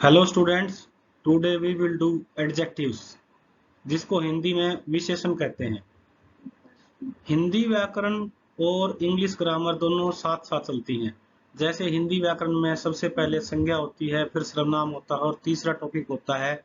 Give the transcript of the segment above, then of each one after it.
Hello students, today we will do adjectives, जिसको हिंदी में विशेषण कहते हैं। हिंदी व्याकरण और इंग्लिश ग्रामर दोनों साथ साथ चलती हैं। जैसे हिंदी व्याकरण में सबसे पहले संज्ञा होती है, फिर सर्वनाम होता है और तीसरा टॉपिक होता है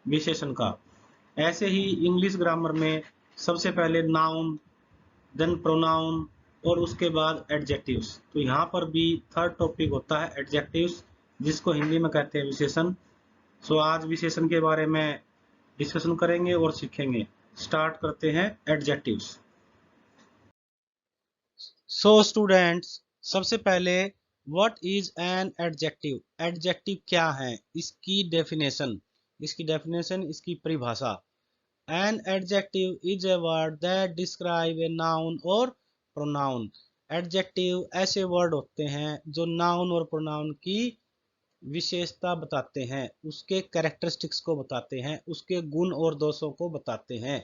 विशेषण का। ऐसे ही इंग्लिश ग्रामर में सबसे पहले नाउन, देन प्रोनाउन और उसके बाद एडजेक्टिव्स। तो यहाँ पर भी थर्ड टॉपिक होता है एडजेक्टिव्स, जिसको हिंदी में कहते हैं विशेषण। सो आज विशेषण के बारे में डिस्कशन करेंगे और सीखेंगे। स्टार्ट करते हैं एडजेक्टिव्स। सो स्टूडेंट्स, सबसे पहले what is an adjective? Adjective क्या है, इसकी परिभाषा। An adjective is a word that describe A noun और प्रोनाउन। एडजेक्टिव ऐसे वर्ड होते हैं जो नाउन और प्रोनाउन की विशेषता बताते हैं, उसके कैरेक्टरिस्टिक्स को बताते हैं, उसके गुण और दोषों को बताते हैं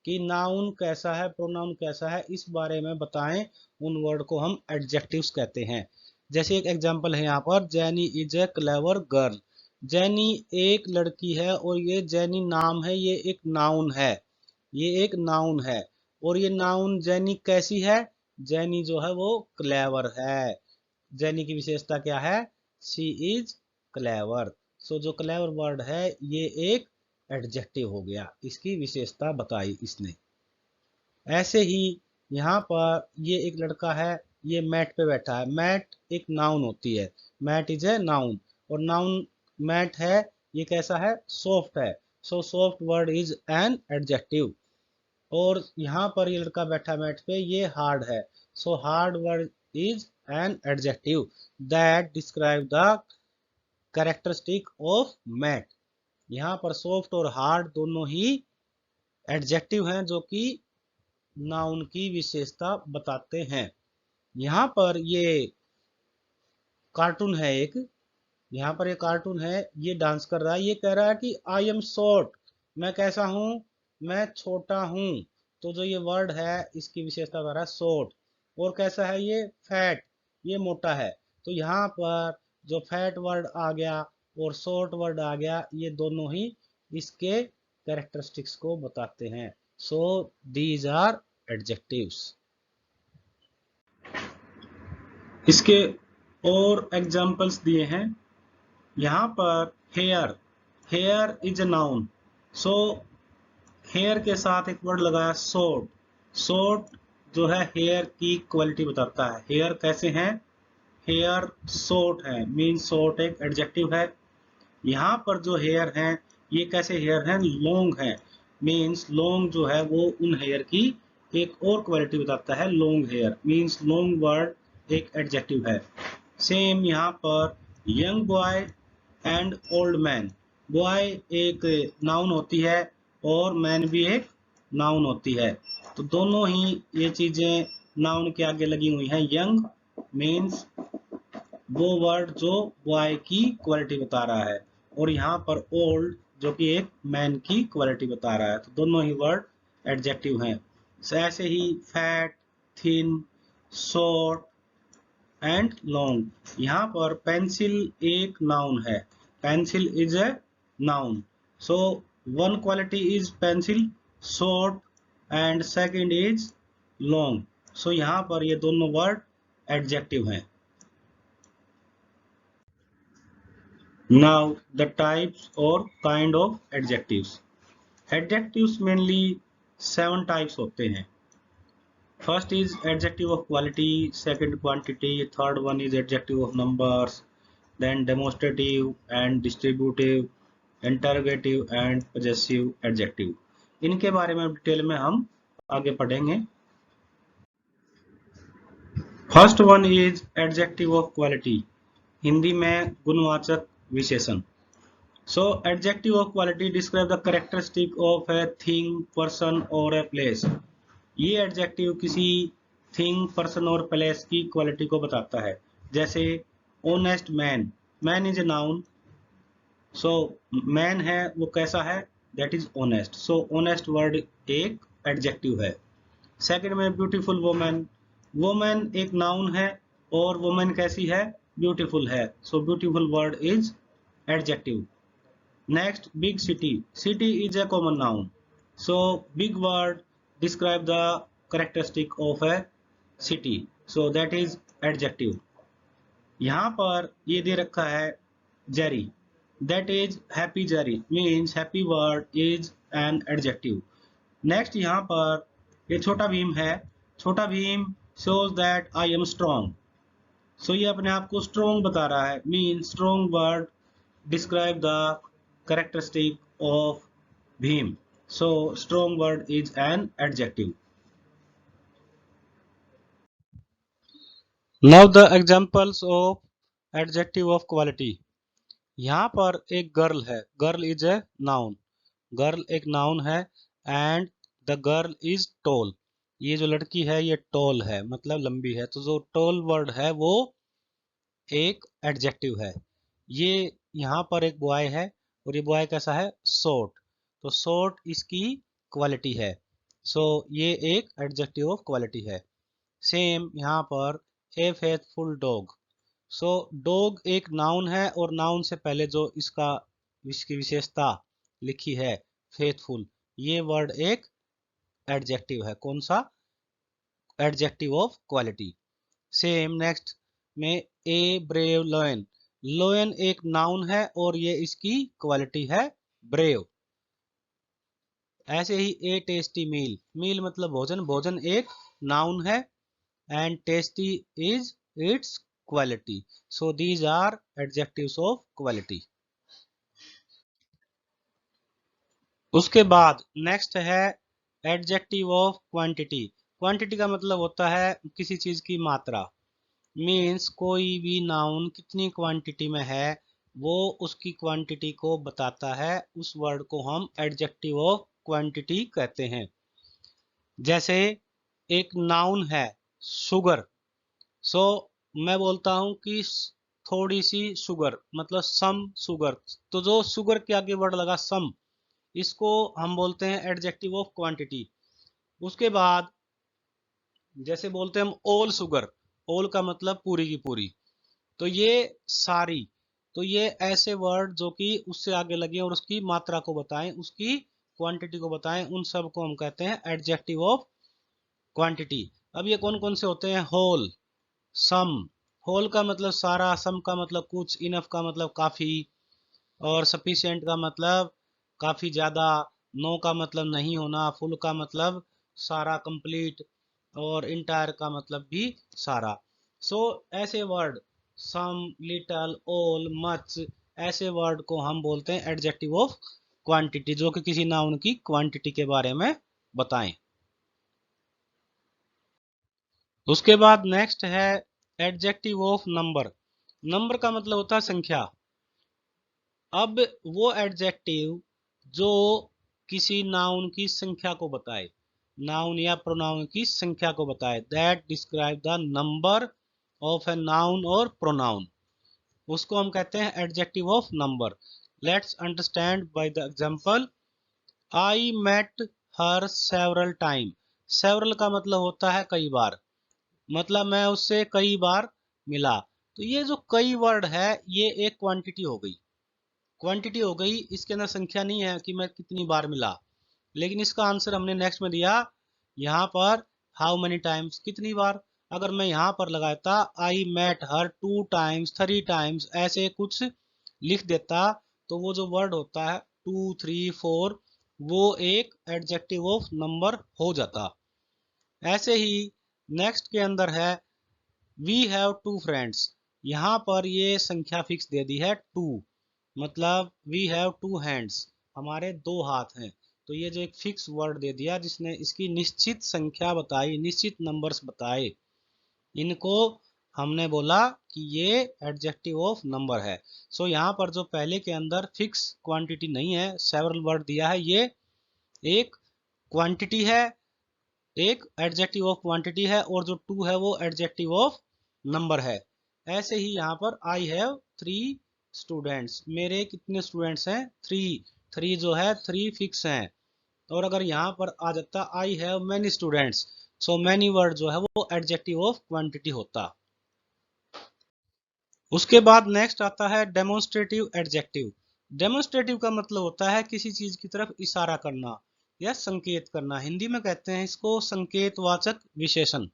कि नाउन कैसा है, प्रोनाउन कैसा है, इस बारे में बताएं। उन वर्ड को हम एडजेक्टिव्स कहते हैं। जैसे एक एग्जांपल है यहाँ पर, जैनी इज ए क्लेवर गर्ल। जैनी एक लड़की है और ये जैनी नाम है, ये एक नाउन है, ये एक नाउन है। और ये नाउन जैनी कैसी है? जैनी जो है वो क्लेवर है। जैनी की विशेषता क्या है? She is clever. सो जो क्लेवर वर्ड है ये एक एडजेक्टिव हो गया, इसकी विशेषता बताई इसने। ऐसे ही यहाँ पर ये एक लड़का है, ये मैट पे बैठा है। मैट एक नाउन होती है, मैट इज ए नाउन। और नाउन मैट है, ये कैसा है? सॉफ्ट है। So soft word is an adjective. और यहाँ पर ये लड़का बैठा मैट पे, ये हार्ड है। So hard word is an adjective that describe the characteristic of mat. यहाँ पर सॉफ्ट और हार्ड दोनों ही एडजेक्टिव हैं जो कि नाउन की विशेषता बताते हैं। यहाँ पर ये कार्टून है एक, यहाँ पर ये कार्टून है, ये डांस कर रहा है। ये कह रहा है कि आई एम शॉर्ट, मैं कैसा हूं? मैं छोटा हूं। तो जो ये वर्ड है इसकी विशेषता बता रहा है शॉर्ट। और कैसा है ये? फैट, ये मोटा है। तो यहाँ पर जो फैट वर्ड आ गया और शॉर्ट वर्ड आ गया, ये दोनों ही इसके कैरेक्टरिस्टिक्स को बताते हैं। So these are adjectives. इसके और एग्जाम्पल्स दिए हैं यहाँ पर। Hair, hair is a noun. So hair के साथ एक वर्ड लगाया शॉर्ट। शॉर्ट जो है हेयर की क्वालिटी बताता है। हेयर कैसे हैं? हेयर शॉर्ट है, मीन शॉर्ट एक एडजेक्टिव है। यहाँ पर जो हेयर हैं, ये कैसे हेयर हैं? लॉन्ग है, मीन्स लॉन्ग जो है वो उन हेयर की एक और क्वालिटी बताता है। Long hair means long word एक एडजेक्टिव है। सेम यहाँ पर young boy and old man. Boy एक नाउन होती है और मैन भी एक नाउन होती है। तो दोनों ही ये चीजें नाउन के आगे लगी हुई हैं। यंग मीन्स वो वर्ड जो बॉय की क्वालिटी बता रहा है, और यहाँ पर ओल्ड जो कि एक मैन की क्वालिटी बता रहा है। तो दोनों ही वर्ड एडजेक्टिव हैं। ऐसे ही fat, thin, short and long. यहाँ पर पेंसिल एक नाउन है, pencil is a noun. So one quality is pencil short and second is long. So यहाँ पर ये दोनों वर्ड एडजेक्टिव हैं। Now the types or kind of adjectives. Adjectives mainly 7 types होते हैं। First is adjective of quality, second quantity, third one is adjective of numbers, then demonstrative and distributive, interrogative and possessive adjective. इनके बारे में detail में हम आगे पढ़ेंगे। First one is adjective of quality, Hindi में गुणवाचक विशेषण। So adjective of quality describe the characteristic of a thing, person or a place. ये adjective किसी thing, person और place की quality को बताता है। जैसे honest man, man is a noun. So man है वो कैसा है? That is honest. So honest word एक adjective है। Second में beautiful woman, woman एक noun है और woman कैसी है? Beautiful है। So beautiful word is adjective. Next, big city. City is a common noun. So big word describe the characteristic of a city. So that is adjective. यहाँ पर ये दे रखा है Jerry. That is happy Jerry means happy word is an adjective. Next यहाँ पर ये छोटा भीम है. छोटा Bhim shows that I am strong. So ये अपने आप को strong बता रहा है. Means strong word describe the characteristic of Bhim. So strong word is an adjective. Now the examples of adjective of quality. यहाँ पर एक गर्ल है. Girl is a noun. Girl एक नाउन है. And the girl is tall. ये जो लड़की है ये टॉल है मतलब लंबी है. तो जो टॉल वर्ड है वो एक एडजेक्टिव है. ये यहाँ पर एक बॉय है और ये बॉय कैसा है? शॉर्ट. तो शॉर्ट इसकी क्वालिटी है. सो ये एक एडजेक्टिव ऑफ क्वालिटी है. सेम यहाँ पर ए फेथफुल डॉग. सो डॉग एक नाउन है और नाउन से पहले जो इसकी विशेषता लिखी है फेथफुल, ये वर्ड एक एडजेक्टिव है. कौन सा? Adjective of quality. Same next में ए ब्रेव लॉयन. लॉयन एक नाउन है और ये इसकी क्वालिटी है ब्रेव. ऐसे ही ए टेस्टी मील. मील मतलब भोजन. भोजन एक नाउन है and tasty is it's quality. So these are adjectives of quality. उसके बाद नेक्स्ट है adjective of quantity. क्वांटिटी का मतलब होता है किसी चीज की मात्रा. मीन्स कोई भी नाउन कितनी क्वांटिटी में है वो उसकी क्वांटिटी को बताता है. उस वर्ड को हम एडजेक्टिव ऑफ क्वांटिटी कहते हैं. जैसे एक नाउन है शुगर. सो मैं बोलता हूं कि थोड़ी सी शुगर मतलब सम शुगर. तो जो शुगर के आगे वर्ड लगा सम, इसको हम बोलते हैं एडजेक्टिव ऑफ क्वांटिटी. उसके बाद जैसे बोलते हैं हम ऑल शुगर. ऑल का मतलब पूरी की पूरी. तो ये सारी. तो ये ऐसे वर्ड जो कि उससे आगे लगे और उसकी मात्रा को बताएं, उसकी क्वांटिटी को बताएं, उन सब को हम कहते हैं एडजेक्टिव ऑफ क्वांटिटी. अब ये कौन कौन से होते हैं? होल, सम. होल का मतलब सारा, सम का मतलब कुछ, इनफ का मतलब काफी, और सफिशिएंट का मतलब काफी ज्यादा, नो का मतलब नहीं होना, फुल का मतलब सारा कंप्लीट, और इंटायर का मतलब भी सारा. सो ऐसे वर्ड सम, लिटल, ऑल, मच, ऐसे वर्ड को हम बोलते हैं एडजेक्टिव ऑफ क्वांटिटी, जो कि किसी नाउन की क्वांटिटी के बारे में बताएं. उसके बाद नेक्स्ट है एडजेक्टिव ऑफ नंबर. नंबर का मतलब होता है संख्या. अब वो एडजेक्टिव जो किसी नाउन की संख्या को बताए, नाउन या प्रोनाउन की संख्या को बताए, that describe the number of a noun और प्रोनाउन, उसको हम कहते हैं adjective of number. Let's understand by the example. I met her several time. Several का मतलब होता है कई बार. मतलब मैं उससे कई बार मिला. तो ये जो कई वर्ड है ये एक क्वांटिटी हो गई. क्वांटिटी हो गई, इसके अंदर संख्या नहीं है कि मैं कितनी बार मिला. लेकिन इसका आंसर हमने नेक्स्ट में दिया यहाँ पर हाउ मेनी टाइम्स, कितनी बार. अगर मैं यहाँ पर लगाता I met her 2 times, 3 times, ऐसे कुछ लिख देता, तो वो जो वर्ड होता है 2, 3, 4, वो एक एडजेक्टिव ऑफ नंबर हो जाता. ऐसे ही नेक्स्ट के अंदर है वी हैव 2 फ्रेंड्स. यहाँ पर ये संख्या फिक्स दे दी है 2. मतलब वी हैव 2 हैंड्स, हमारे 2 हाथ हैं. तो ये जो एक फिक्स वर्ड दे दिया जिसने इसकी निश्चित संख्या बताई, निश्चित नंबर्स बताए, इनको हमने बोला कि ये एडजेक्टिव ऑफ नंबर है. सो यहाँ पर जो पहले के अंदर फिक्स क्वांटिटी नहीं है, सेवरल वर्ड दिया है, ये एक क्वांटिटी है, एक एडजेक्टिव ऑफ क्वांटिटी है, और जो 2 है वो एडजेक्टिव ऑफ नंबर है. ऐसे ही यहाँ पर आई हैव 3 स्टूडेंट्स. मेरे कितने स्टूडेंट्स हैं? 3. 3 जो है 3 फिक्स हैं. और अगर यहाँ पर आ जाता I have many students, so many word जो है वो एडजेक्टिव ऑफ क्वांटिटी होता. उसके बाद नेक्स्ट आता है डेमोन्स्ट्रेटिव एडजेक्टिव। डेमोन्स्ट्रेटिव का मतलब होता है किसी चीज की तरफ इशारा करना या संकेत करना। हिंदी में कहते हैं इसको संकेतवाचक विशेषण।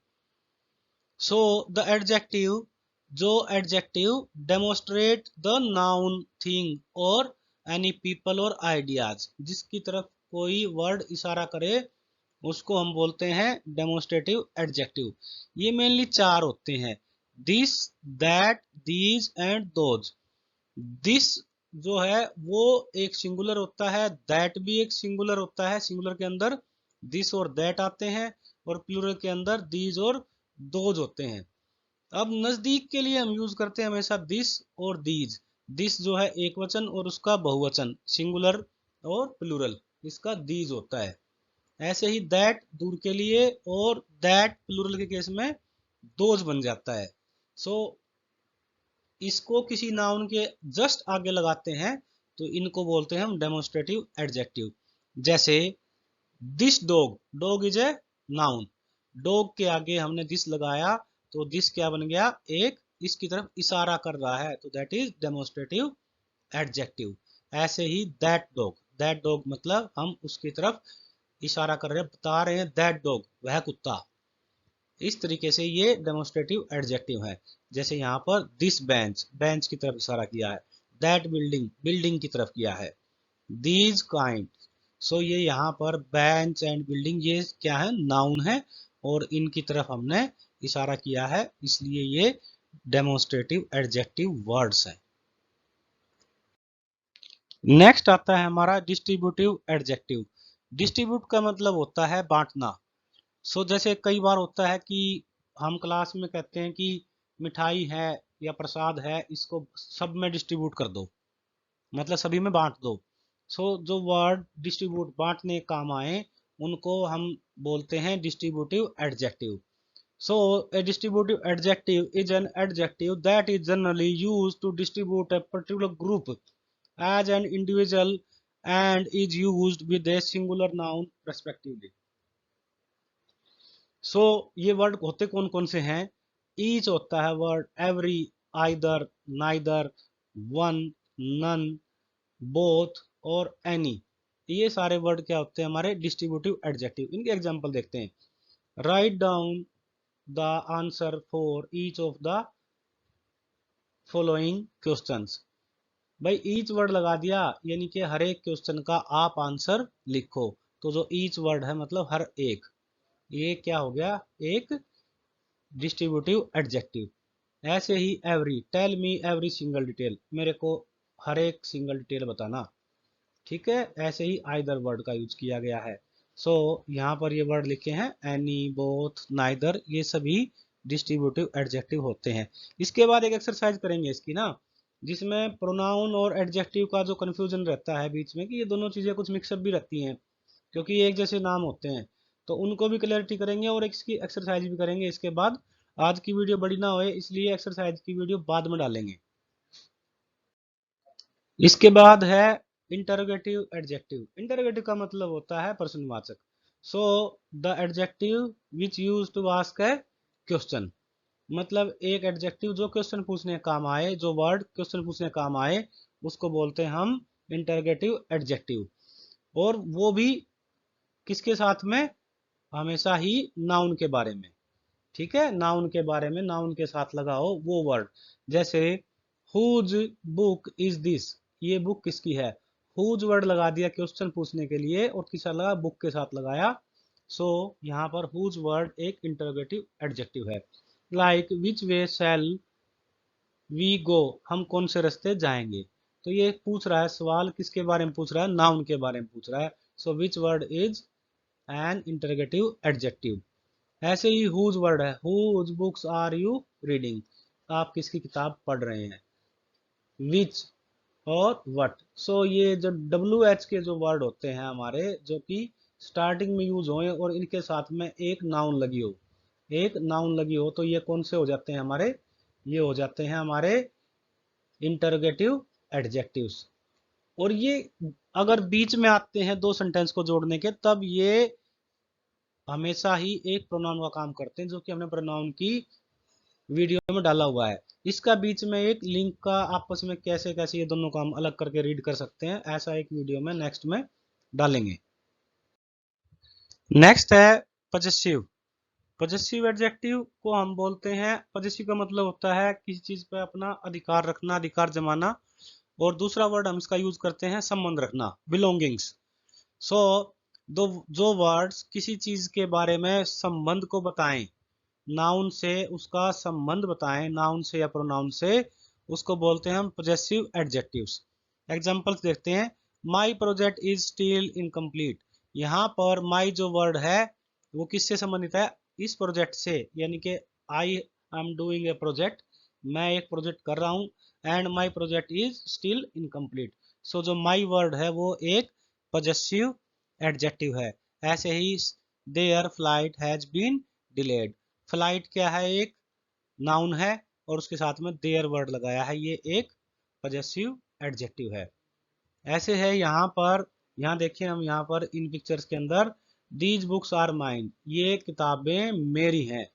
सो द एडजेक्टिव, जो adjective demonstrate the noun, thing और एनी पीपल और आइडियाज, जिसकी तरफ कोई वर्ड इशारा करे उसको हम बोलते हैं डेमोन्स्ट्रेटिव एडजेक्टिव। ये मेनली चार होते हैं, this, that, these and those. This जो है वो एक सिंगुलर होता है, दैट भी एक सिंगुलर होता है, सिंगुलर के अंदर दिस और दैट आते हैं, और प्लूरल के अंदर दीज और दोज होते हैं। अब नजदीक के लिए हम यूज करते हैं हमेशा दिस और दीज। दिस जो है एक वचन और उसका बहुवचन सिंगुलर और प्लूरल, इसका दीज होता है। ऐसे ही दैट दूर के लिए और दैट प्लूरल के केस में दोज बन जाता है। सो इसको किसी नाउन के जस्ट आगे लगाते हैं तो इनको बोलते हैं हम डेमोन्स्ट्रेटिव एडजेक्टिव। जैसे this dog, dog is a noun, dog के आगे हमने दिस लगाया तो दिस क्या बन गया, एक इसकी तरफ इशारा कर रहा है, तो दैट इज डेमोन्स्ट्रेटिव एडजेक्टिव। ऐसे ही दैट डॉग, दैट डॉग मतलब हम उसकी तरफ इशारा कर रहे हैं, बता रहे हैं दैट डॉग, वह कुत्ता। इस तरीके से ये डेमोन्स्ट्रेटिव एडजेक्टिव है। जैसे यहाँ पर दिस बेंच, बेंच की तरफ इशारा किया है, दैट बिल्डिंग, बिल्डिंग की तरफ किया है, दीज काइंड। सो ये यहाँ पर बेंच एंड बिल्डिंग ये क्या है, नाउन है, और इनकी तरफ हमने इशारा किया है, इसलिए ये डेमोन्स्ट्रेटिव एडजेक्टिव वर्ड्स है। नेक्स्ट आता है हमारा डिस्ट्रीब्यूटिव एडजेक्टिव। डिस्ट्रीब्यूट का मतलब होता है बांटना। सो जैसे कई बार होता है कि हम क्लास में कहते हैं कि मिठाई है या प्रसाद है, इसको सब में डिस्ट्रीब्यूट कर दो, मतलब सभी में बांट दो। सो जो वर्ड डिस्ट्रीब्यूट, बांटने काम आए, उनको हम बोलते हैं distributive adjective. So a distributive adjective is an adjective that is generally used to distribute a particular group as an individual and is used with a singular noun respectively. सो ये word होते कौन कौन से हैं, ईच होता है word, every, either, neither, one, none, both और any. ये सारे वर्ड क्या होते हैं हमारे डिस्ट्रीब्यूटिव एडजेक्टिव। इनके एग्जांपल देखते हैं। Write down the answer for each of the following questions. भाई ईच वर्ड लगा दिया, यानी कि हर एक क्वेश्चन का आप आंसर लिखो। तो जो ईच वर्ड है मतलब हर एक, ये क्या हो गया, एक डिस्ट्रीब्यूटिव एडजेक्टिव। ऐसे ही every, tell me every single detail, मेरे को हर एक सिंगल डिटेल बताना। ठीक है, ऐसे ही आइदर वर्ड का यूज किया गया है। सो यहाँ पर ये वर्ड लिखे हैं एनी, बोथ, नाइदर, ये सभी डिस्ट्रीब्यूटिव एडजेक्टिव होते हैं। इसके बाद एक एक्सरसाइज करेंगे इसकी ना, जिसमें प्रोनाउन और एडजेक्टिव का जो कंफ्यूजन रहता है बीच में, कि ये दोनों चीजें कुछ मिक्सअप भी रहती हैं क्योंकि एक जैसे नाम होते हैं, तो उनको भी क्लैरिटी करेंगे और इसकी एक्सरसाइज भी करेंगे इसके बाद। आज की वीडियो बड़ी ना होए इसलिए एक्सरसाइज की वीडियो बाद में डालेंगे। इसके बाद है इंटरोगेटिव एडजेक्टिव। इंटरोगेटिव का मतलब होता है प्रश्नवाचक। So the adjective which use to ask a question, मतलब एक एडजेक्टिव जो क्वेश्चन पूछने काम आए, जो वर्ड क्वेश्चन पूछने काम आए, उसको बोलते हैं हम इंटरोगेटिव एडजेक्टिव। और वो भी किसके साथ में, हमेशा ही नाउन के बारे में। ठीक है, नाउन के बारे में, नाउन के साथ लगाओ वो वर्ड। जैसे हुज बुक इज दिस, ये बुक किसकी है, हुज वर्ड लगा दिया क्वेश्चन पूछने के लिए और किसका लगा, बुक के साथ लगाया। सो यहाँ पर हुज वर्ड एक इंटरोगेटिव एडजेक्टिव है। Like which way shall we go, हम कौन से रास्ते जाएंगे। तो ये पूछ रहा है सवाल, किसके बारे में पूछ रहा है, नाउन के बारे में पूछ रहा है। So which word is an interrogative adjective. ऐसे ही हुज वर्ड है, whose books are you reading, आप किसकी किताब पढ़ रहे हैं। विच और वट, सो ये जो डब्ल्यू एच के जो वर्ड होते हैं हमारे, जो कि स्टार्टिंग में यूज होए और इनके साथ में एक नाउन लगी हो, एक नाउन लगी हो, तो ये कौन से हो जाते हैं हमारे, ये हो जाते हैं हमारे इंटरोगेटिव एडजेक्टिव्स। और ये अगर बीच में आते हैं दो सेंटेंस को जोड़ने के, तब ये हमेशा ही एक प्रोनाउन का काम करते हैं, जो कि हमने प्रोनाउन की वीडियो में डाला हुआ है। इसका बीच में एक लिंक का आपस में कैसे कैसे ये दोनों को हम अलग करके रीड कर सकते हैं, ऐसा एक वीडियो में नेक्स्ट में डालेंगे। नेक्स्ट है पजेसिव। पजेसिव एडजेक्टिव को हम बोलते हैं, पजेसिव का मतलब होता है किसी चीज पे अपना अधिकार रखना, अधिकार जमाना। और दूसरा वर्ड हम इसका यूज करते हैं संबंध रखना, बिलोंगिंग्स। सो दो जो वर्ड्स किसी चीज के बारे में संबंध को बताएं, नाउन से उसका संबंध बताएं, नाउन से या प्रोनाउन से, उसको बोलते हैं हम पजेसिव एडजेक्टिव्स। एग्जांपल्स देखते हैं। माई प्रोजेक्ट इज स्टिल इनकम्प्लीट। यहाँ पर माई जो वर्ड है वो किससे संबंधित है, इस प्रोजेक्ट से, यानी कि I am doing a project, मैं एक प्रोजेक्ट कर रहा हूँ, and my project is still incomplete. So जो माई वर्ड है वो एक पजेसिव एडजेक्टिव है। ऐसे ही their flight has been delayed. Flight क्या है, एक नाउन है और उसके साथ में देयर वर्ड लगाया है, ये एक पजेसिव एडजेक्टिव है। ऐसे है यहाँ पर, यहाँ देखिए हम यहाँ पर इन पिक्चर्स के अंदर, दीज बुक्स आर माइन, ये किताबें मेरी हैं।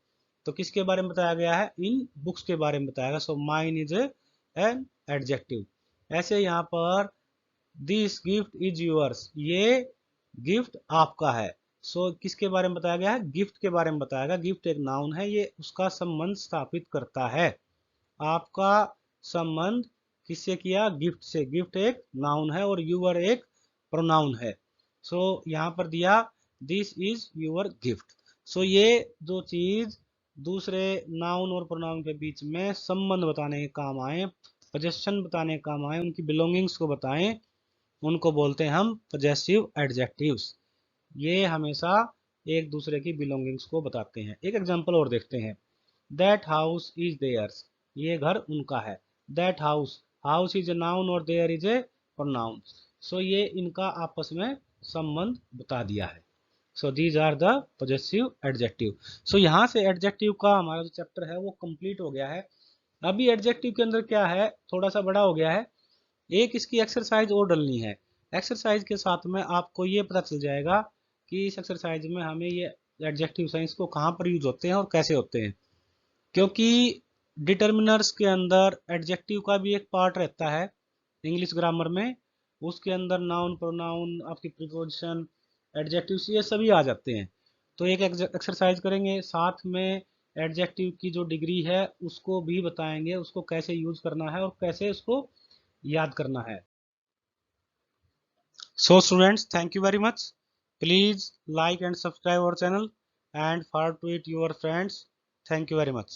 तो किसके बारे में बताया गया है, इन बुक्स के बारे में बताया गया। सो माइन इज एन एडजेक्टिव। ऐसे यहाँ पर दिस गिफ्ट इज यूअर्स, ये गिफ्ट आपका है। सो किसके बारे में बताया गया है, गिफ्ट के बारे में बताया गया। गिफ्ट एक नाउन है, ये उसका संबंध स्थापित करता है। आपका संबंध किससे किया, गिफ्ट से। गिफ्ट एक नाउन है और यूअर एक प्रोनाउन है। सो यहाँ पर दिया दिस इज यूअर गिफ्ट। सो ये दो चीज दूसरे नाउन और प्रोनाउन के बीच में संबंध बताने के काम आए, पोजेशन बताने के काम आए, उनकी बिलोंगिंग्स को बताएं, उनको बोलते हैं हम पजेसिव एडजेक्टिव्स। ये हमेशा एक दूसरे की बिलोंगिंग्स को बताते हैं। एक एग्जांपल और देखते हैं। दैट हाउस इज देयर्स, ये घर उनका है। That house, house is a noun और their is a pronoun. So ये इनका आपस में संबंध बता दिया है। So these are the possessive adjective. So यहाँ से एडजेक्टिव का हमारा जो चैप्टर है वो कंप्लीट हो गया है। अभी एडजेक्टिव के अंदर क्या है, थोड़ा सा बड़ा हो गया है। एक इसकी एक्सरसाइज और डलनी है। एक्सरसाइज के साथ में आपको ये पता चल जाएगा कि इस एक्सरसाइज में हमें ये एडजेक्टिव साइंस को कहाँ पर यूज होते हैं और कैसे होते हैं। क्योंकि डिटर्मिनर्स के अंदर एडजेक्टिव का भी एक पार्ट रहता है इंग्लिश ग्रामर में, उसके अंदर नाउन, प्रोनाउन, आपकी प्रीपोजिशन, एडजेक्टिव्स, ये सभी आ जाते हैं। तो एक एक्सरसाइज करेंगे, साथ में एडजेक्टिव की जो डिग्री है उसको भी बताएंगे, उसको कैसे यूज करना है और कैसे उसको याद करना है। So students, thank you very much. Please like and subscribe our channel and forward to it your friends. Thank you very much.